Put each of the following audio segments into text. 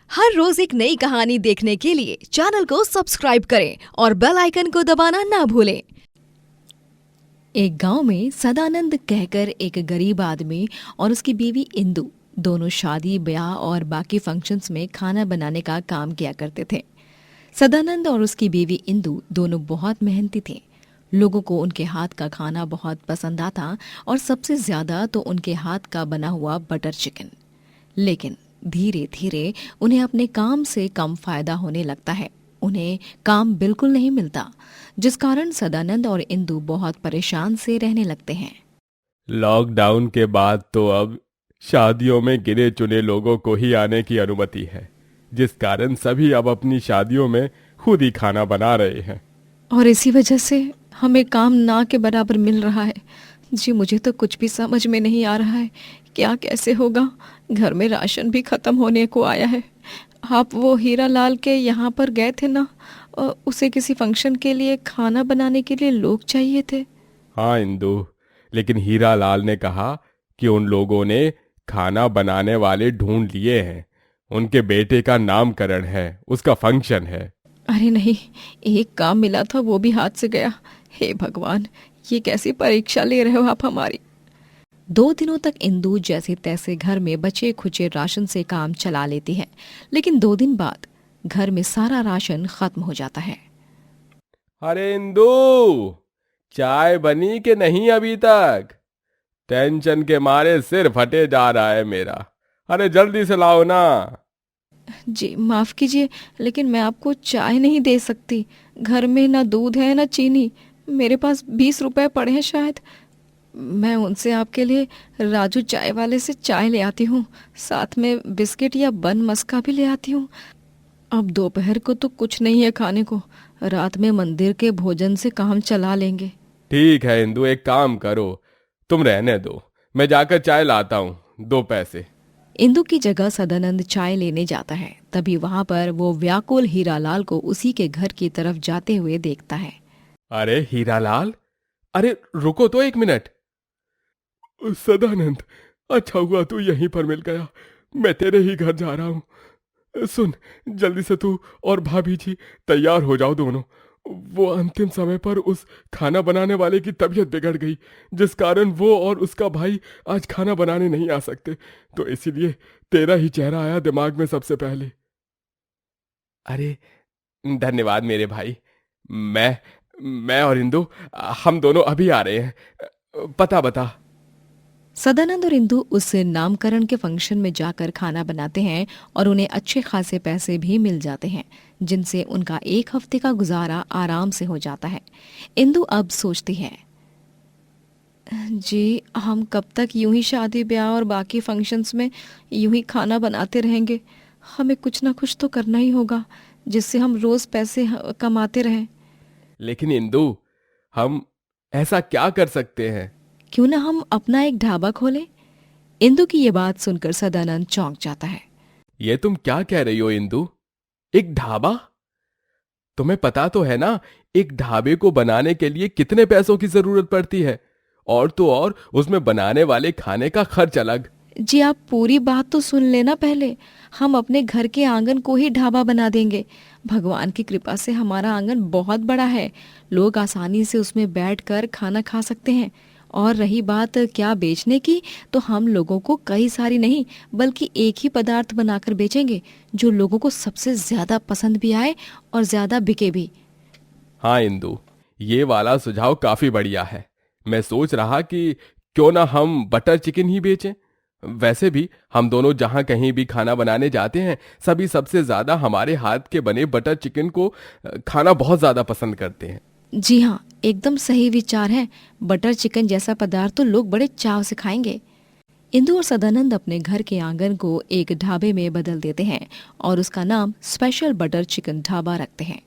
हर रोज एक नई कहानी देखने के लिए चैनल को सब्सक्राइब करें और बेल आइकन को दबाना ना भूलें। एक गांव में सदानंद कहकर एक गरीब आदमी और उसकी बीवी इंदु दोनों शादी ब्याह और बाकी फंक्शंस में खाना बनाने का काम किया करते थे। सदानंद और उसकी बीवी इंदु दोनों बहुत मेहनती थे। लोगों को उनके हाथ का खाना बहुत पसंद आता और सबसे ज्यादा तो उनके हाथ का बना हुआ बटर चिकन। लेकिन धीरे धीरे उन्हें अपने काम से कम फायदा होने लगता है। उन्हें काम बिल्कुल नहीं मिलता, जिस कारण सदानंद और इंदु बहुत परेशान से रहने लगते हैं। लॉकडाउन के बाद तो अब शादियों में गिने चुने लोगों को ही आने की अनुमति है, जिस कारण सभी अब अपनी शादियों में खुद ही खाना बना रहे हैं। और इसी वजह से हमें काम ना के बराबर मिल रहा है। जी मुझे तो कुछ भी समझ में नहीं आ रहा है, क्या कैसे होगा। घर में राशन भी खत्म होने को आया है। आप वो हीरा लाल के यहाँ पर गए थे ना, उसे किसी फंक्शन के लिए खाना बनाने के लिए लोग चाहिए थे। हाँ इंदु, लेकिन हीरा लाल ने कहा कि उन लोगों ने खाना बनाने वाले ढूंढ लिए हैं। उनके बेटे का नामकरण है, उसका फंक्शन है। अरे नहीं, एक काम मिला था वो भी हाथ से गया। हे भगवान, ये कैसी परीक्षा ले रहे हो आप हमारी। 2 दिनों तक इंदु जैसे तैसे घर में बचे खुचे राशन से काम चला लेती है, लेकिन 2 दिन बाद घर में सारा राशन खत्म हो जाता है। अरे इंदु, चाय बनी कि नहीं अभी तक? टेंशन के मारे सिर फटे जा रहा है मेरा। अरे जल्दी से लाओ ना। जी माफ कीजिए, लेकिन मैं आपको चाय नहीं दे सकती। घर में ना दूध है ना चीनी। मेरे पास 20 रुपए पड़े हैं शायद। मैं उनसे आपके लिए राजू चाय वाले से चाय ले आती हूँ, साथ में बिस्किट या बन मस्का भी ले आती हूँ। अब दोपहर को तो कुछ नहीं है खाने को, रात में मंदिर के भोजन से काम चला लेंगे। ठीक है इंदु, एक काम करो, तुम रहने दो, मैं जाकर चाय लाता हूँ। 2 पैसे। इंदु की जगह सदानंद चाय लेने जाता है। तभी वहां पर वो व्याकुल हीरालाल को उसी के घर की तरफ जाते हुए देखता है। अरे हीरालाल, अरे रुको तो 1 मिनट। सदानंद, अच्छा हुआ तू यहीं पर मिल गया। मैं तेरे ही घर जा रहा हूँ। सुन, जल्दी से तू और भाभी जी तैयार हो जाओ दोनों। वो अंतिम समय पर उस खाना बनाने वाले की तबीयत बिगड़ गई, जिस कारण वो और उसका भाई आज खाना बनाने नहीं आ सकते। तो इसीलिए तेरा ही चेहरा आया दिमाग में सबसे पहले। अरे धन्यवाद मेरे भाई। मैं और इंदु, हम दोनों अभी आ रहे हैं। पता बता। सदानंद और इंदु उस नामकरण के फंक्शन में जाकर खाना बनाते हैं और उन्हें अच्छे खासे पैसे भी मिल जाते हैं, जिनसे उनका 1 हफ्ते का गुजारा आराम से हो जाता है। इंदु अब सोचती है, जी हम कब तक यूं ही शादी ब्याह और बाकी फंक्शंस में यूं ही खाना बनाते रहेंगे। हमें कुछ ना कुछ तो करना ही होगा, जिससे हम रोज पैसे कमाते रहें। लेकिन इंदु, हम ऐसा क्या कर सकते हैं? क्यों ना हम अपना एक ढाबा खोलें। इंदु की ये बात सुनकर सदानंद चौंक जाता है। ये तुम क्या कह रही हो इंदु? एक ढाबा? तुम्हें पता तो है ना, एक ढाबे को बनाने के लिए कितने पैसों की जरूरत पड़ती है, और तो और उसमें बनाने वाले खाने का खर्च अलग। जी आप पूरी बात तो सुन लेना पहले। हम अपने घर के आंगन को ही ढाबा बना देंगे। भगवान की कृपा से हमारा आंगन बहुत बड़ा है, लोग आसानी से उसमें बैठकर खाना खा सकते हैं। और रही बात क्या बेचने की, तो हम लोगों को कई सारी नहीं बल्कि एक ही पदार्थ बनाकर बेचेंगे, जो लोगों को सबसे ज्यादा पसंद भी आए और ज्यादा बिके भी। हाँ इंदु, ये वाला सुझाव काफी बढ़िया है। मैं सोच रहा कि क्यों ना हम बटर चिकन ही बेचें। वैसे भी हम दोनों जहां कहीं भी खाना बनाने जाते हैं, सभी सबसे ज्यादा हमारे हाथ के बने बटर चिकन को खाना बहुत ज्यादा पसंद करते हैं। जी हाँ, एकदम सही विचार है। बटर चिकन जैसा पदार्थ तो लोग बड़े चाव से खाएंगे। इंदु और सदानंद अपने घर के आंगन को एक ढाबे में बदल देते हैं और उसका नाम स्पेशल बटर चिकन ढाबा रखते हैं।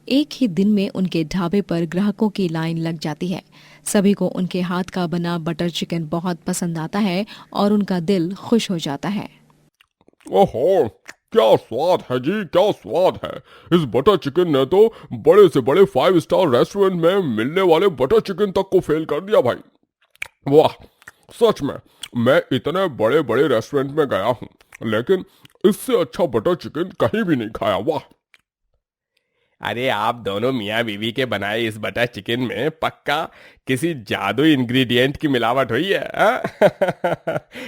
एक ही दिन में उनके ढाबे पर ग्राहकों की लाइन लग जाती है। सभी को उनके हाथ का बना बटर चिकन बहुत पसंद आता है और उनका दिल खुश हो जाता है। ओहो, क्या स्वाद है जी, क्या स्वाद है। इस बटर चिकन ने तो बड़े से बड़े 5 स्टार रेस्टोरेंट में मिलने वाले बटर चिकन तक को फेल कर दिया भाई। वाह, सच में मैं इतने बड़े बड़े रेस्टोरेंट में गया हूँ, लेकिन इससे अच्छा बटर चिकन कहीं भी नहीं खाया। वाह। अरे आप दोनों मियाँ बीवी के बनाए इस बटर चिकन में पक्का किसी जादुई इंग्रेडिएंट की मिलावट हुई है, हाँ?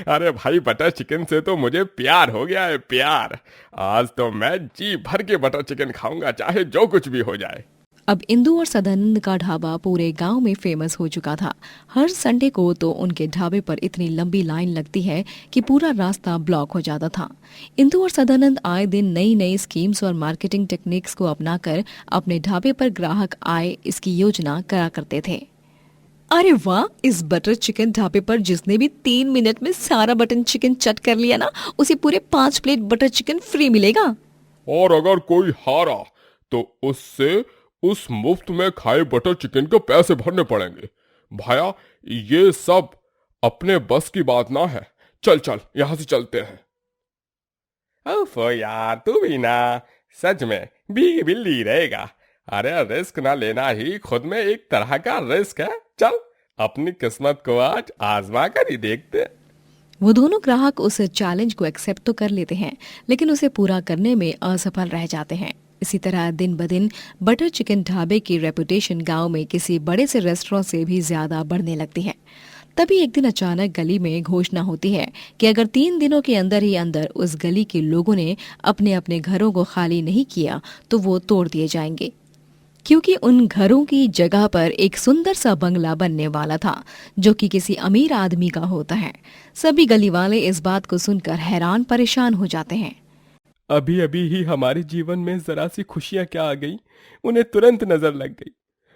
अरे भाई बटर चिकन से तो मुझे प्यार हो गया है, प्यार। आज तो मैं जी भर के बटर चिकन खाऊंगा, चाहे जो कुछ भी हो जाए। अब इंदु और सदानंद का ढाबा पूरे गांव में फेमस हो चुका था। हर संडे को तो उनके ढाबे पर इतनी लंबी लाइन लगती है कि पूरा रास्ता ब्लॉक हो जाता था। इंदु और सदानंद आए दिन नई नई स्कीम्स और मार्केटिंग टेक्निक्स को अपनाकर अपने ढाबे पर ग्राहक आए इसकी योजना करा करते थे। अरे वाह, इस बटर चिकन ढाबे पर जिसने भी 3 मिनट में सारा बटर चिकन चट कर लिया ना, उसे पूरे 5 प्लेट बटर चिकन फ्री मिलेगा। और अगर कोई हारा तो उससे उस मुफ्त में खाए बटर चिकन के पैसे भरने पड़ेंगे। भाया ये सब अपने बस की बात ना है। चल चल यहां से चलते हैं। ओफो यार, तू भी ना सच में भीगी बिल्ली रहेगा। अरे रिस्क ना लेना ही खुद में एक तरह का रिस्क है। चल अपनी किस्मत को आज आजमा कर ही देखते। वो दोनों ग्राहक उस चैलेंज को एक्सेप्ट तो कर लेते हैं, लेकिन उसे पूरा करने में असफल रह जाते हैं। इसी तरह दिन ब दिन बटर चिकन ढाबे की रेपुटेशन गांव में किसी बड़े से रेस्टोरेंट से भी ज्यादा बढ़ने लगती है। तभी एक दिन अचानक गली में घोषणा होती है कि अगर 3 दिनों के अंदर ही अंदर उस गली के लोगों ने अपने अपने घरों को खाली नहीं किया तो वो तोड़ दिए जाएंगे, क्योंकि उन घरों की जगह पर एक सुंदर सा बंगला बनने वाला था जो कि किसी अमीर आदमी का होता है। सभी गली वाले इस बात को सुनकर हैरान परेशान हो जाते हैं। अभी अभी ही हमारे जीवन में जरा सी खुशियां क्या आ गई, उन्हें तुरंत नजर लग गई।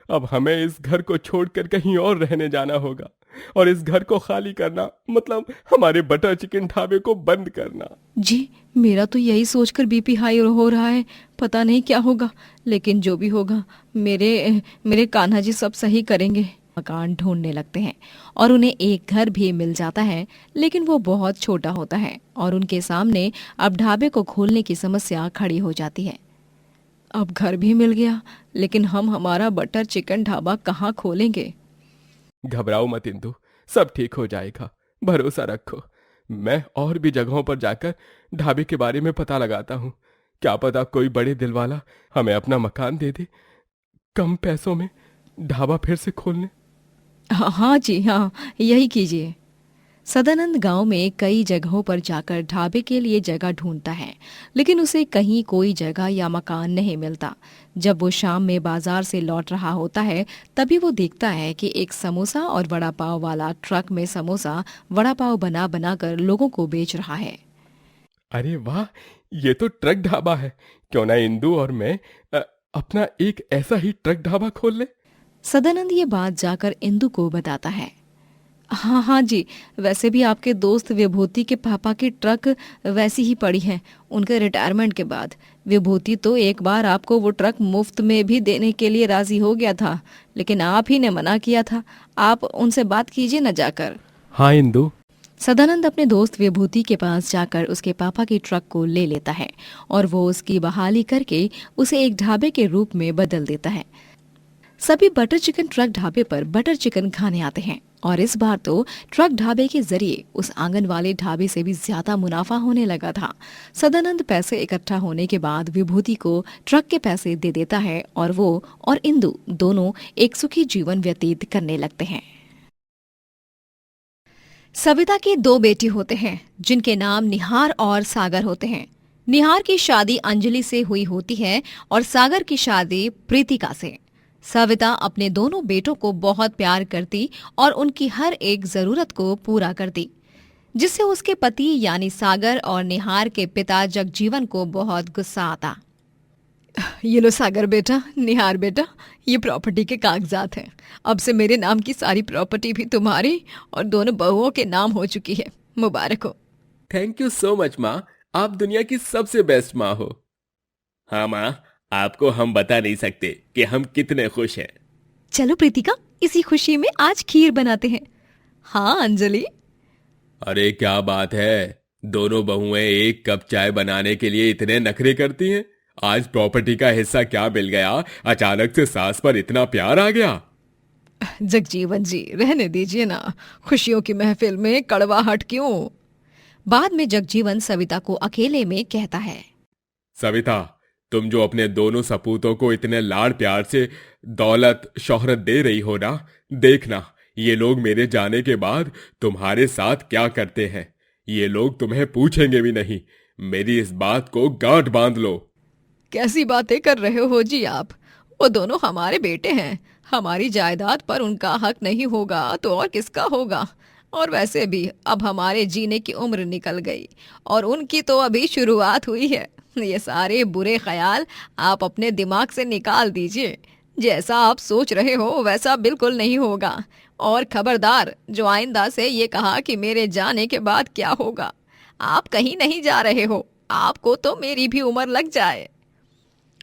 अब हमें इस घर को छोड़कर कहीं और रहने जाना होगा, और इस घर को खाली करना मतलब हमारे बटर चिकन ढाबे को बंद करना। जी, मेरा तो यही सोचकर बीपी हाई हो रहा है। पता नहीं क्या होगा, लेकिन जो भी होगा मेरे मेरे कान्हा जी सब सही करेंगे। मकान ढूंढने लगते हैं और उन्हें एक घर भी मिल जाता है, लेकिन वो बहुत छोटा होता है और उनके सामने अब ढाबे को खोलने की समस्या खड़ी हो जाती है। अब घर भी मिल गया, लेकिन हम हमारा बटर चिकन ढाबा कहाँ खोलेंगे? घबराओ मत इंदु, सब ठीक हो जाएगा, भरोसा रखो। मैं और भी जगहों पर जाकर ढाबे के बारे में पता लगाता हूँ। क्या पता कोई बड़े दिल वाला हमें अपना मकान दे दे, कम पैसों में ढाबा फिर से खोलने। हाँ जी हाँ, यही कीजिए। सदानंद गांव में कई जगहों पर जाकर ढाबे के लिए जगह ढूंढता है, लेकिन उसे कहीं कोई जगह या मकान नहीं मिलता। जब वो शाम में बाजार से लौट रहा होता है, तभी वो देखता है कि एक समोसा और वड़ा पाव वाला ट्रक में समोसा वड़ा पाव बना बनाकर लोगों को बेच रहा है। अरे वाह, ये तो ट्रक ढाबा है। क्यों ना इंदु और मैं अपना एक ऐसा ही ट्रक ढाबा खोल ले। सदानंद ये बात जाकर इंदु को बताता है। हाँ हाँ जी, वैसे भी आपके दोस्त विभूति के पापा की ट्रक वैसी ही पड़ी है। उनके रिटायरमेंट के बाद विभूति तो एक बार आपको वो ट्रक मुफ्त में भी देने के लिए राजी हो गया था, लेकिन आप ही ने मना किया था। आप उनसे बात कीजिए न जाकर। हाँ इंदु। सदानंद अपने दोस्त विभूति के पास जाकर उसके पापा की ट्रक को ले लेता है और वो उसकी बहाली करके उसे एक ढाबे के रूप में बदल देता है। सभी बटर चिकन ट्रक ढाबे पर बटर चिकन खाने आते हैं और इस बार तो ट्रक ढाबे के जरिए उस आंगन वाले ढाबे से भी ज्यादा मुनाफा होने लगा था। सदानंद पैसे इकट्ठा होने के बाद विभूति को ट्रक के पैसे दे देता है और वो और इंदु दोनों एक सुखी जीवन व्यतीत करने लगते हैं। सविता के 2 बेटे होते हैं जिनके नाम निहार और सागर होते हैं। निहार की शादी अंजलि से हुई होती है और सागर की शादी प्रीतिका से। सविता अपने दोनों बेटों को बहुत प्यार करती और उनकी हर एक जरूरत को पूरा करती, जिससे उसके पति यानी सागर और निहार के पिता जगजीवन को बहुत गुस्सा आता। ये लो सागर बेटा, निहार बेटा, ये प्रॉपर्टी के कागजात हैं। अब से मेरे नाम की सारी प्रॉपर्टी भी तुम्हारी और दोनों बहुओं के नाम हो चुकी है। मुबारक हो। थैंक यू सो मच माँ, आप दुनिया की सबसे बेस्ट माँ हो। हाँ माँ, आपको हम बता नहीं सकते कि हम कितने खुश हैं। चलो प्रीतिका, इसी खुशी में आज खीर बनाते हैं। हाँ अंजलि। अरे क्या बात है, दोनों बहुएं एक कप चाय बनाने के लिए इतने नखरे करती हैं। आज प्रॉपर्टी का हिस्सा क्या मिल गया, अचानक से सास पर इतना प्यार आ गया। जगजीवन जी, रहने दीजिए ना, खुशियों की महफिल में कड़वाहट क्यों। बाद में जगजीवन सविता को अकेले में कहता है। सविता, तुम जो अपने दोनों सपूतों को इतने लाड़ प्यार से दौलत शोहरत दे रही हो ना, देखना ये लोग मेरे जाने के बाद तुम्हारे साथ क्या करते हैं। ये लोग तुम्हें पूछेंगे भी नहीं। मेरी इस बात को गांठ बांध लो। कैसी बातें कर रहे हो जी आप? वो दोनों हमारे बेटे हैं। हमारी जायदाद पर उनका हक नहीं होगा तो और किसका होगा? और वैसे भी अब हमारे जीने की उम्र निकल गई और उनकी तो अभी शुरुआत हुई है। ये सारे बुरे ख्याल आप अपने दिमाग से निकाल दीजिए। जैसा आप सोच रहे हो वैसा बिल्कुल नहीं होगा। और खबरदार, जो आइंदा से ये कहा कि मेरे जाने के बाद क्या होगा। आप कहीं नहीं जा रहे हो, आपको तो मेरी भी उम्र लग जाए।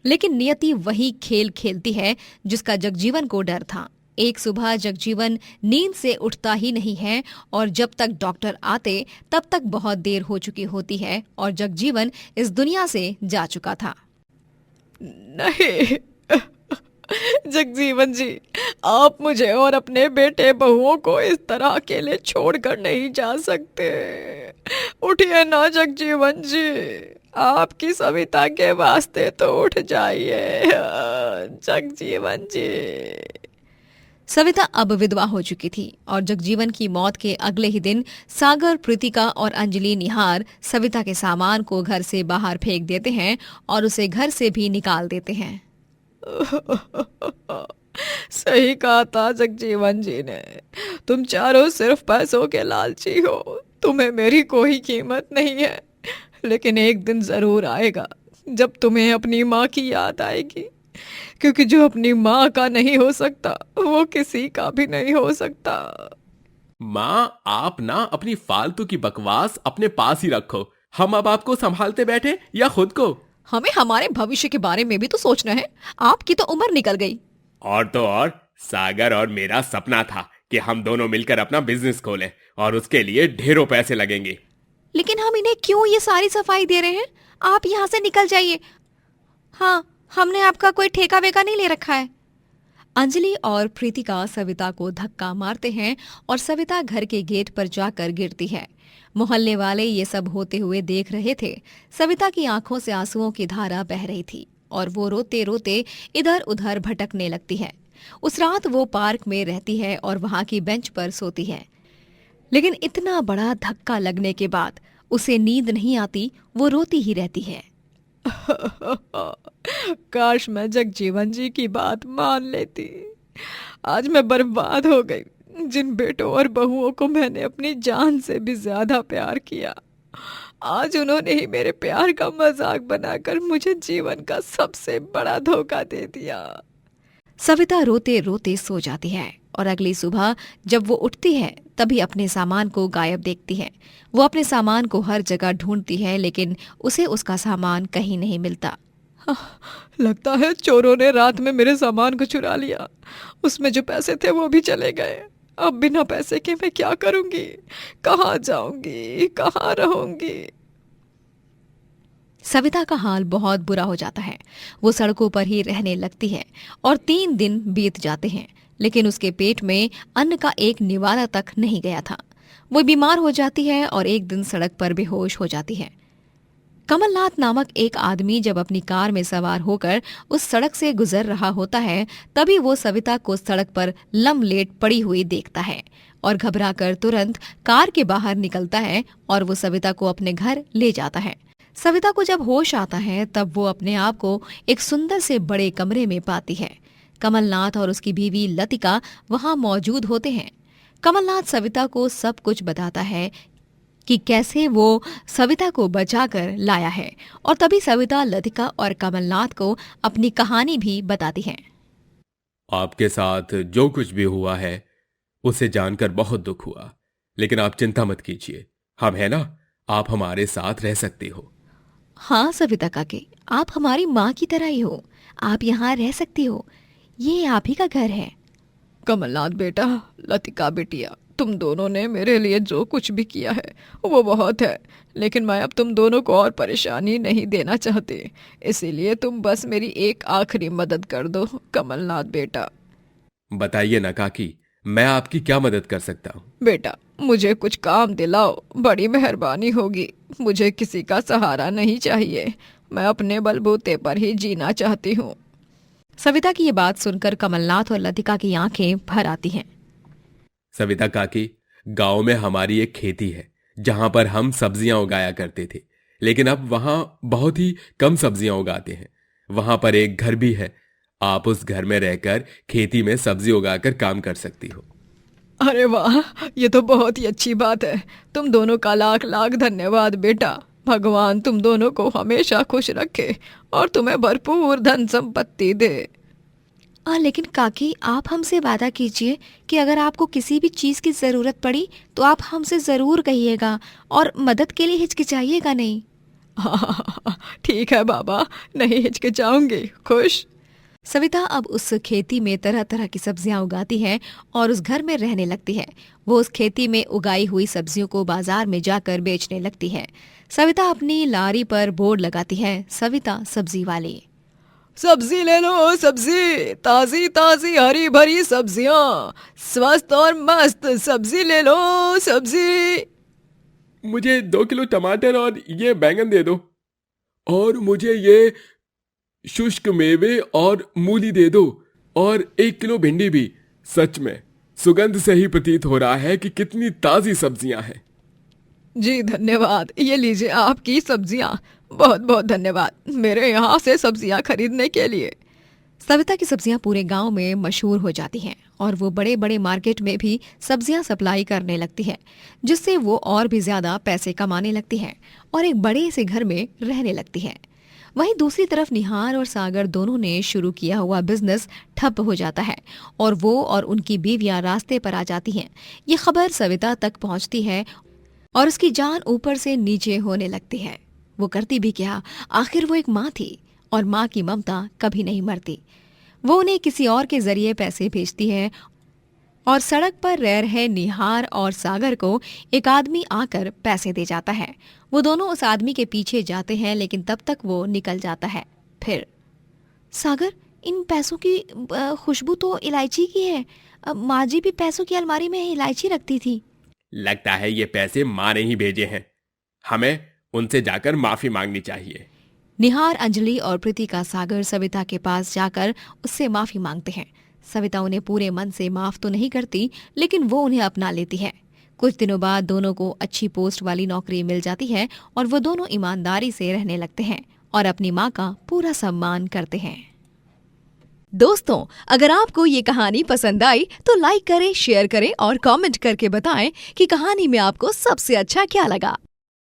लेकिन नियति वही खेल खेलती है जिसका जगजीवन को डर था। एक सुबह जगजीवन नींद से उठता ही नहीं है और जब तक डॉक्टर आते तब तक बहुत देर हो चुकी होती है और जगजीवन इस दुनिया से जा चुका था। नहीं जगजीवन जी, आप मुझे और अपने बेटे बहुओं को इस तरह अकेले छोड़कर नहीं जा सकते। उठिए ना जगजीवन जी, आपकी सविता के वास्ते तो उठ जाइए जगजीवन जी। सविता अब विधवा हो चुकी थी और जगजीवन की मौत के अगले ही दिन सागर, प्रीतिका और अंजलि निहार सविता के सामान को घर से बाहर फेंक देते हैं और उसे घर से भी निकाल देते हैं। सही कहा था जगजीवन जी ने, तुम चारों सिर्फ पैसों के लालची हो। तुम्हें मेरी कोई कीमत नहीं है, लेकिन एक दिन जरूर आएगा जब तुम्हें अपनी माँ की याद आएगी, क्योंकि जो अपनी माँ का नहीं हो सकता वो किसी का भी नहीं हो सकता। माँ, आप ना अपनी फालतू की बकवास अपने पास ही रखो। हम अब आपको संभालते बैठे या खुद को? हमें हमारे भविष्य के बारे में भी तो सोचना है। आपकी तो उम्र निकल गई। और तो और, सागर और मेरा सपना था कि हम दोनों मिलकर अपना बिजनेस खोलें और उसके लिए ढेरों पैसे लगेंगे। लेकिन हम इन्हें क्यों ये सारी सफाई दे रहे हैं? आप यहाँ से निकल जाइए। हाँ, हमने आपका कोई ठेका वेका नहीं ले रखा है। अंजलि और प्रीतिका सविता को धक्का मारते हैं और सविता घर के गेट पर जाकर गिरती है। मोहल्ले वाले ये सब होते हुए देख रहे थे। सविता की आंखों से आंसुओं की धारा बह रही थी और वो रोते रोते इधर उधर भटकने लगती है। उस रात वो पार्क में रहती है और वहां की बेंच पर सोती है। लेकिन इतना बड़ा धक्का लगने के बाद उसे नींद नहीं आती, वो रोती ही रहती है। काश मैं जगजीवन जी की बात मान लेती। आज मैं बर्बाद हो गई। जिन बेटों और बहुओं को मैंने अपनी जान से भी ज्यादा प्यार किया, आज उन्होंने ही मेरे प्यार का मजाक बनाकर मुझे जीवन का सबसे बड़ा धोखा दे दिया। सविता रोते रोते सो जाती है और अगली सुबह जब वो उठती है तभी अपने सामान को गायब देखती है। वो अपने सामान को हर जगह ढूंढती है लेकिन उसे उसका सामान कहीं नहीं मिलता। लगता है चोरों ने रात में मेरे सामान को चुरा लिया। उसमें जो पैसे थे वो भी चले गए। अब बिना पैसे के मैं क्या करूंगी? कहाँ जाऊंगी? कहाँ रहूंगी? सविता का हाल बहुत बुरा हो जाता है। वो सड़कों पर ही रहने लगती है और 3 दिन बीत जाते हैं, लेकिन उसके पेट में अन्न का एक निवाला तक नहीं गया था। वो बीमार हो जाती है और एक दिन सड़क पर बेहोश हो जाती है। कमलनाथ नामक एक आदमी जब अपनी कार में सवार होकर उस सड़क से गुजर रहा होता है, तभी वो सविता को सड़क पर लम्बलेट पड़ी हुई देखता है और घबराकर तुरंत कार के बाहर निकलता है और वो सविता को अपने घर ले जाता है। सविता को जब होश आता है तब वो अपने आप को एक सुंदर से बड़े कमरे में पाती है। कमलनाथ और उसकी बीवी लतिका वहां मौजूद होते हैं। कमलनाथ सविता को सब कुछ बताता है कि कैसे वो सविता को बचाकर लाया है और तभी सविता लतिका और कमलनाथ को अपनी कहानी भी बताती है। आपके साथ जो कुछ भी हुआ है उसे जानकर बहुत दुख हुआ, लेकिन आप चिंता मत कीजिए, हम है ना, आप हमारे साथ रह सकती हो। हाँ सविता काकी, आप हमारी माँ की तरह ही हो। आप यहाँ रह सकती हो, ये आप ही का घर है। कमलनाथ बेटा, लतिका बेटिया, तुम दोनों ने मेरे लिए जो कुछ भी किया है वो बहुत है, लेकिन मैं अब तुम दोनों को और परेशानी नहीं देना चाहती, इसीलिए तुम बस मेरी एक आखिरी मदद कर दो। कमलनाथ बेटा। बताइए ना काकी, मैं आपकी क्या मदद कर सकता हूँ? बेटा, मुझे कुछ काम दिलाओ, बड़ी मेहरबानी होगी। मुझे किसी का सहारा नहीं चाहिए, मैं अपने बलबूते पर ही जीना चाहती हूँ। सविता की ये बात सुनकर कमलनाथ और लतिका की आंखें भर आती हैं। सविता काकी, गांव में हमारी एक खेती है जहां पर हम सब्जियां उगाया करते थे, लेकिन अब वहां बहुत ही कम सब्जियां उगाते हैं। वहां पर एक घर भी है, आप उस घर में रहकर खेती में सब्जी उगाकर काम कर सकती हो। अरे वाह, ये तो बहुत ही अच्छी बात है। तुम दोनों का लाख लाख धन्यवाद बेटा। भगवान तुम दोनों को हमेशा खुश रखे और तुम्हें भरपूर धन संपत्ति दे। लेकिन काकी, आप हमसे वादा कीजिए कि अगर आपको किसी भी चीज़ की ज़रूरत पड़ी तो आप हमसे ज़रूर कहिएगा और मदद के लिए हिचकिचाइएगा नहीं। ठीक है बाबा, नहीं हिचकिचाऊंगी। खुश। सविता अब उस खेती में तरह तरह की सब्जियां उगाती है और उस घर में रहने लगती है। वो उस खेती में उगाई हुई सब्जियों को बाजार में जाकर बेचने लगती है। सविता अपनी लारी पर बोर्ड लगाती है, सविता सब्जी वाली। सब्जी ले लो सब्जी, ताजी ताजी हरी भरी सब्जियां, स्वस्थ और मस्त सब्जी ले लो सब्जी। मुझे 2 किलो टमाटर और ये बैंगन दे दो, और मुझे ये शुष्क मेवे और मूली दे दो, और 1 किलो भिंडी भी। सच में सुगंध से ही प्रतीत हो रहा है कि कितनी ताजी सब्जियां हैं। जी धन्यवाद, ये लीजिए आपकी सब्जियां। बहुत बहुत धन्यवाद मेरे यहाँ से सब्जियां खरीदने के लिए। सविता की सब्जियां पूरे गांव में मशहूर हो जाती हैं और वो बड़े बड़े मार्केट में भी सब्जियां सप्लाई करने लगती है, जिससे वो और भी ज्यादा पैसे कमाने लगती है और एक बड़े से घर में रहने लगती है। वहीं दूसरी तरफ निहार और सागर दोनों ने शुरू किया हुआ बिजनेस ठप हो जाता है और वो और उनकी बीवियां रास्ते पर आ जाती हैं। ये खबर सविता तक पहुंचती है और उसकी जान ऊपर से नीचे होने लगती है। वो करती भी क्या, आखिर वो एक माँ थी और माँ की ममता कभी नहीं मरती। वो उन्हें किसी और के जरिए पैसे भेजती है और सड़क पर रह रहे निहार और सागर को एक आदमी आकर पैसे दे जाता है। वो दोनों उस आदमी के पीछे जाते हैं, लेकिन तब तक वो निकल जाता है। फिर सागर, इन पैसों की खुशबू तो इलायची की है। माँ जी भी पैसों की अलमारी में इलायची रखती थी। लगता है ये पैसे माँ ने ही भेजे हैं, हमें उनसे जाकर माफी मांगनी चाहिए। निहार, अंजलि और प्रीतिका सागर सविता के पास जाकर उससे माफी मांगते हैं। सविता उन्हें पूरे मन से माफ तो नहीं करती, लेकिन वो उन्हें अपना लेती है। कुछ दिनों बाद दोनों को अच्छी पोस्ट वाली नौकरी मिल जाती है और वो दोनों ईमानदारी से रहने लगते हैं और अपनी माँ का पूरा सम्मान करते हैं। दोस्तों, अगर आपको ये कहानी पसंद आई तो लाइक करें, शेयर करें और कमेंट करके बताएं कि कहानी में आपको सबसे अच्छा क्या लगा।